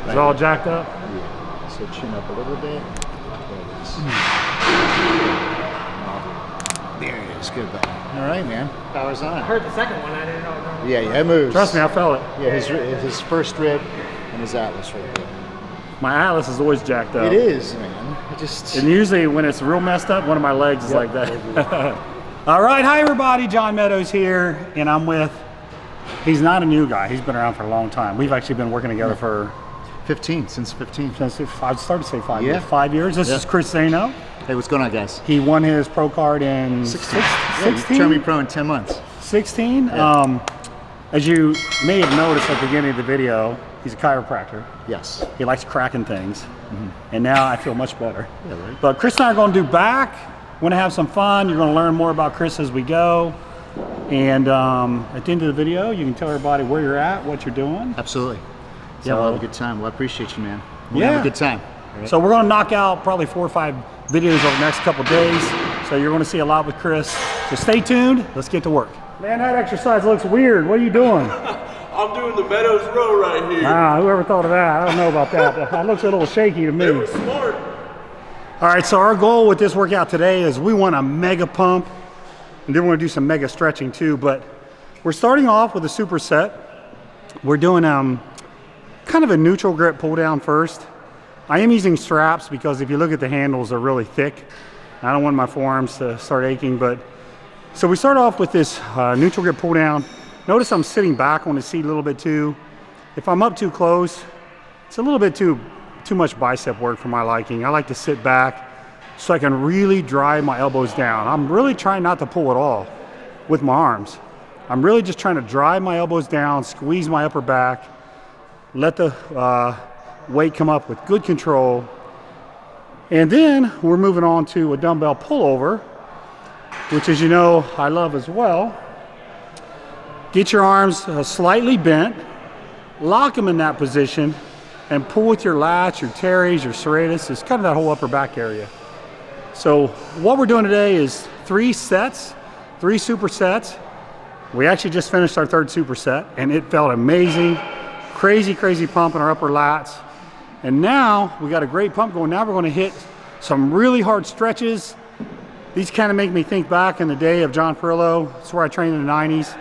Is it all jacked up? Yeah. So chin up a little bit. There it is. Good, buddy. All right, man. Power's on. I heard the second one. I didn't know. Yeah, it moves. Trust me, I felt it. Yeah, his first rib and his Atlas right there. My Atlas is always jacked up. It is, man. It just. And usually when it's real messed up, one of my legs is like that. All right, hi everybody. John Meadows here, and I'm with. He's not a new guy. He's been around for a long time. We've actually been working together for 15, since 15. Since I started to say 5 years. Yeah. 5 years. This is Chris Zaino. Hey, what's going on, guys? He won his pro card in 16. 16? Yeah, turned me pro in 10 months. 16? Yeah. As you may have noticed at the beginning of the video, he's a chiropractor. Yes. He likes cracking things. And now I feel much better. Yeah, right. But Chris and I are going to do back. We're going to have some fun. You're going to learn more about Chris as we go. And at the end of the video, you can tell everybody where you're at, what you're doing. Absolutely. Yeah, So- we'll have a good time. Well, I appreciate you, man. We'll Yeah. have a good time. Right? So we're going to knock out probably 4 or 5 videos over the next couple of days. So you're going to see a lot with Chris. So stay tuned. Let's get to work. Man, that exercise looks weird. What are you doing? I'm doing the Meadows row right here. Ah, whoever thought of that? I don't know about that. That looks a little shaky to me. They were smart. All right, so our goal with this workout today is we want a mega pump, and then we're going to do some mega stretching too. But we're starting off with a superset. We're doing kind of a neutral grip pull down first. I am using straps because if you look at the handles, they're really thick. I don't want my forearms to start aching, but so we start off with this neutral grip pull down. Notice I'm sitting back on the seat a little bit too. If I'm up too close, it's a little bit too much bicep work for my liking. I like to sit back so I can really drive my elbows down. I'm really trying not to pull at all with my arms. I'm really just trying to drive my elbows down, squeeze my upper back, let the weight come up with good control. And then we're moving on to a dumbbell pullover, which, as you know, I love as well. Get your arms slightly bent, lock them in that position, and pull with your lats, your teres, your serratus. It's kind of that whole upper back area. So what we're doing today is 3 sets, 3 supersets. We actually just finished our 3rd superset, and it felt amazing. Crazy, crazy pump in our upper lats. And now we got a great pump going. Now we're going to hit some really hard stretches. These kind of make me think back in the day of John Perillo. That's where I trained in the 90s.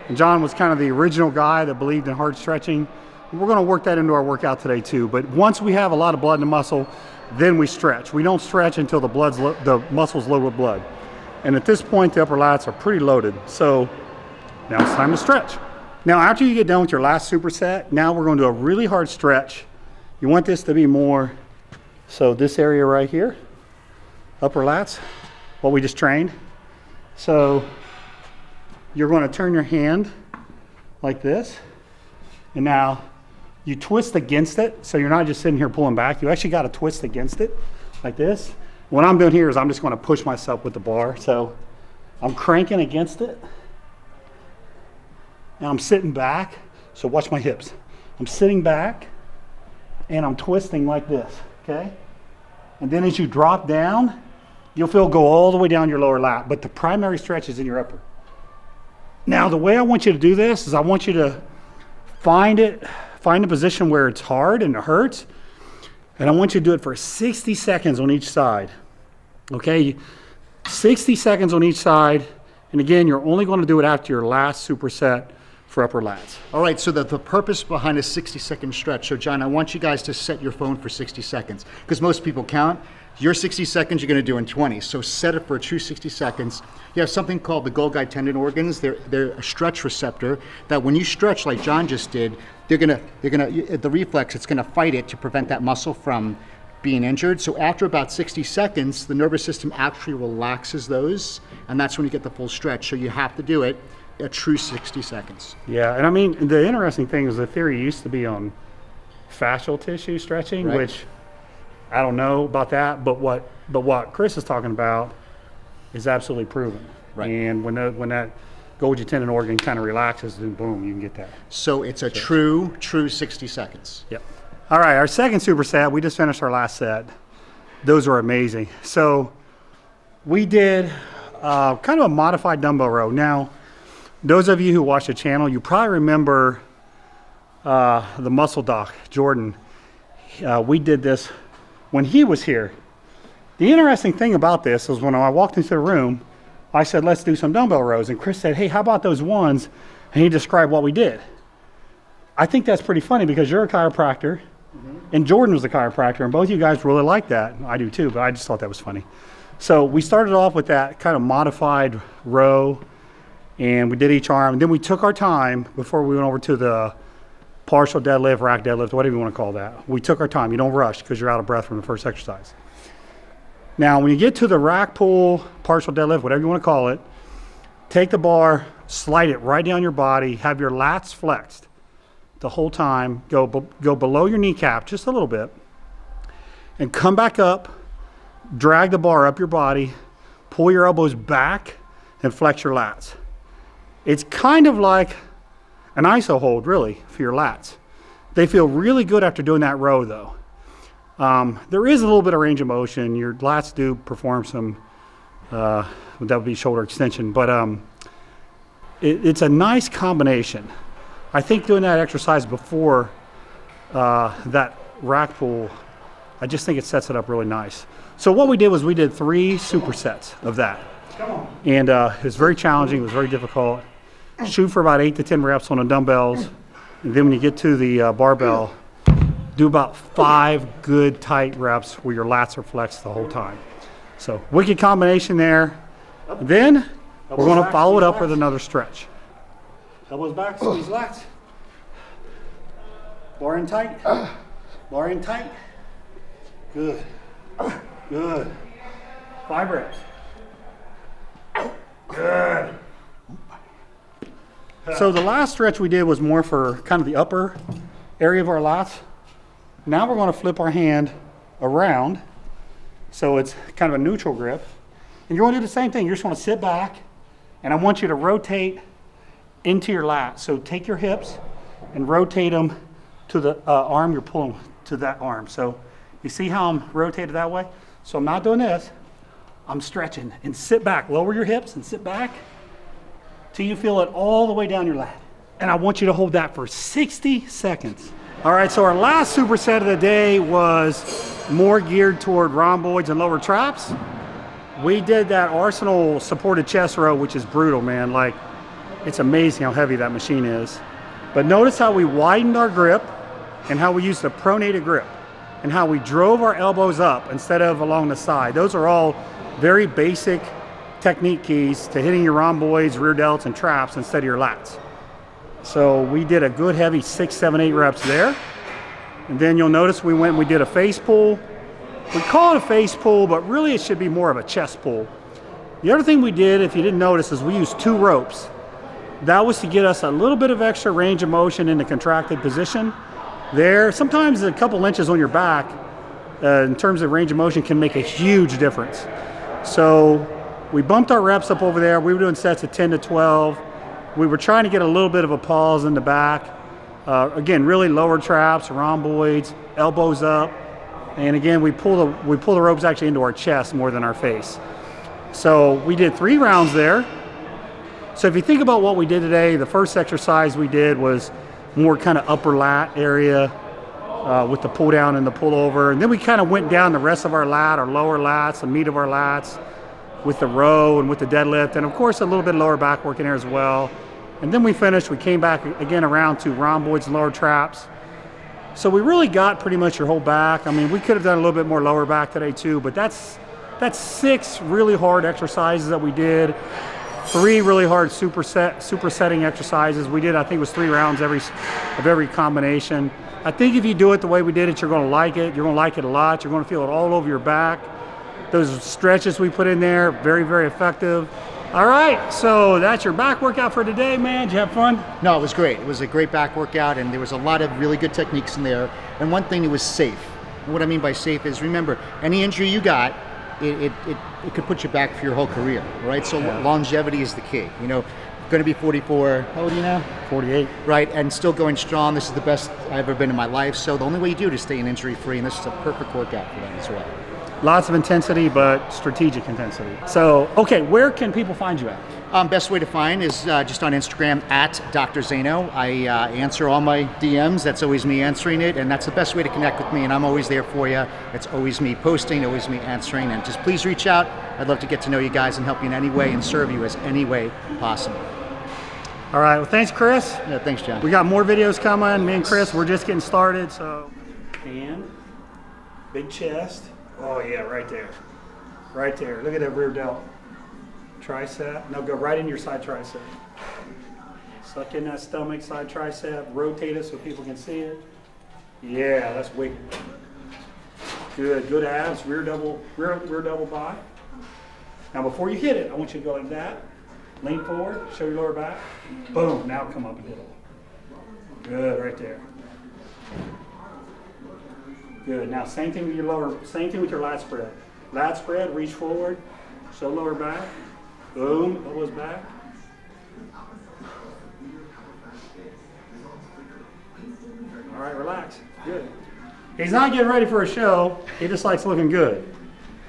And John was kind of the original guy that believed in hard stretching. We're going to work that into our workout today too. But once we have a lot of blood in the muscle, then we stretch. We don't stretch until the muscle's loaded with blood. And at this point, the upper lats are pretty loaded. So now it's time to stretch. Now, after you get done with your last superset, now we're going to do a really hard stretch. You want this to be more, so this area right here, upper lats, what we just trained. So you're going to turn your hand like this, and now you twist against it, so you're not just sitting here pulling back. You actually got to twist against it like this. What I'm doing here is I'm just going to push myself with the bar. So I'm cranking against it. Now I'm sitting back, so watch my hips. I'm sitting back, and I'm twisting like this, okay? And then as you drop down, you'll feel it go all the way down your lower lat, but the primary stretch is in your upper. Now, the way I want you to do this is I want you to find a position where it's hard and it hurts, and I want you to do it for 60 seconds on each side, okay? 60 seconds on each side, and again, you're only going to do it after your last superset for upper lats. All right, so the purpose behind a 60-second stretch. So, John, I want you guys to set your phone for 60 seconds because most people count. Your 60 seconds you're going to do in 20. So set it for a true 60 seconds. You have something called the Golgi tendon organs. They're a stretch receptor that when you stretch like John just did, the reflex, it's gonna fight it to prevent that muscle from being injured. So after about 60 seconds, the nervous system actually relaxes those, and that's when you get the full stretch. So you have to do it a true 60 seconds. Yeah, and I mean, the interesting thing is the theory used to be on fascial tissue stretching, Right. which I don't know about that, but what Chris is talking about is absolutely proven. Right. And when that Golgi tendon organ kind of relaxes, then boom, you can get that. So it's a true 60 seconds. Yep. All right, our second superset, we just finished our last set. Those were amazing. So we did kind of a modified dumbbell row. Now, those of you who watch the channel, you probably remember the muscle doc, Jordan. We did this when he was here. The interesting thing about this is when I walked into the room, I said, let's do some dumbbell rows. And Chris said, hey, how about those ones? And he described what we did. I think that's pretty funny because you're a chiropractor and Jordan was a chiropractor, and both of you guys really like that. I do too, but I just thought that was funny. So we started off with that kind of modified row, and we did each arm. And then we took our time before we went over to the partial deadlift, rack deadlift, whatever you want to call that. We took our time. You don't rush because you're out of breath from the first exercise. Now, when you get to the rack pull, partial deadlift, whatever you want to call it, take the bar, slide it right down your body, have your lats flexed the whole time, go below your kneecap just a little bit, and come back up, drag the bar up your body, pull your elbows back, and flex your lats. It's kind of like an iso hold, really, for your lats. They feel really good after doing that row, though. There is a little bit of range of motion. Your lats do perform some, that would be shoulder extension, but it's a nice combination. I think doing that exercise before that rack pull, I just think it sets it up really nice. So what we did was we did 3 supersets of that. And it was very challenging, it was very difficult. Shoot for about 8 to 10 reps on the dumbbells. And then when you get to the barbell, do about 5 good tight reps where your lats are flexed the whole time. So wicked combination there. Then we're gonna follow it up with another stretch. Elbows back, squeeze lats. Bar in tight. Bar in tight. Good. Good. 5 reps. Good. So the last stretch we did was more for kind of the upper area of our lats. Now we're going to flip our hand around so it's kind of a neutral grip. And you're going to do the same thing. You're just going to sit back, and I want you to rotate into your lat. So take your hips and rotate them to the arm you're pulling to that arm. So you see how I'm rotated that way? So I'm not doing this. I'm stretching and sit back. Lower your hips and sit back till you feel it all the way down your lat. And I want you to hold that for 60 seconds. All right, so our last superset of the day was more geared toward rhomboids and lower traps. We did that Arsenal supported chest row, which is brutal, man. Like, it's amazing how heavy that machine is. But notice how we widened our grip and how we used the pronated grip and how we drove our elbows up instead of along the side. Those are all very basic technique keys to hitting your rhomboids, rear delts, and traps instead of your lats. So we did a good heavy 6, 7, 8 reps there. And then you'll notice we did a face pull. We call it a face pull, but really it should be more of a chest pull. The other thing we did, if you didn't notice, is we used 2 ropes. That was to get us a little bit of extra range of motion in the contracted position. There, sometimes a couple inches on your back in terms of range of motion can make a huge difference. So we bumped our reps up over there. We were doing sets of 10 to 12. We were trying to get a little bit of a pause in the back. Again, really lower traps, rhomboids, elbows up. And again, we pull the ropes actually into our chest more than our face. So we did 3 rounds there. So if you think about what we did today, the first exercise we did was more kind of upper lat area with the pull down and the pull over. And then we kind of went down the rest of our lat, our lower lats, the meat of our lats with the row and with the deadlift. And of course, a little bit lower back work in there as well. And then we finished, we came back again around to rhomboids and lower traps. So we really got pretty much your whole back. I mean, we could have done a little bit more lower back today too, but that's 6 really hard exercises that we did. 3 really hard supersetting exercises. We did, I think it was 3 rounds of every combination. I think if you do it the way we did it, you're gonna like it. You're gonna like it a lot. You're gonna feel it all over your back. Those stretches we put in there, very, very effective. All right, so that's your back workout for today, man. Did you have fun? No, it was great. It was a great back workout, and there was a lot of really good techniques in there. And one thing, it was safe. And what I mean by safe is, remember, any injury you got, it could put you back for your whole career, right? So longevity is the key. You know, going to be 44. How old are you now? 48. Right, and still going strong. This is the best I've ever been in my life. So the only way you do it is stay injury-free, and this is a perfect workout for that as well. Lots of intensity, but strategic intensity. So, okay, where can people find you at? Best way to find is just on Instagram at Dr. Zaino. I answer all my DMs. That's always me answering it, and that's the best way to connect with me, and I'm always there for you. It's always me posting, always me answering, and just please reach out. I'd love to get to know you guys and help you in any way and serve you as any way possible. All right, well, thanks, Chris. Yeah, thanks, John. We got more videos coming. Me and Chris, we're just getting started, so. And big chest. Oh, yeah, right there. Right there. Look at that rear delt. Tricep. No, go right in your side tricep. Suck in that stomach, side tricep. Rotate it so people can see it. Yeah, that's wicked. Good. Good abs. Rear double bi. Now, before you hit it, I want you to go like that. Lean forward. Show your lower back. Boom. Now come up and hit it. Good. Right there. Good. Now, same thing with your lower. Same thing with your lat spread. Lat spread. Reach forward. Show lower back. Boom, elbows back. All right, relax. Good. He's not getting ready for a show. He just likes looking good.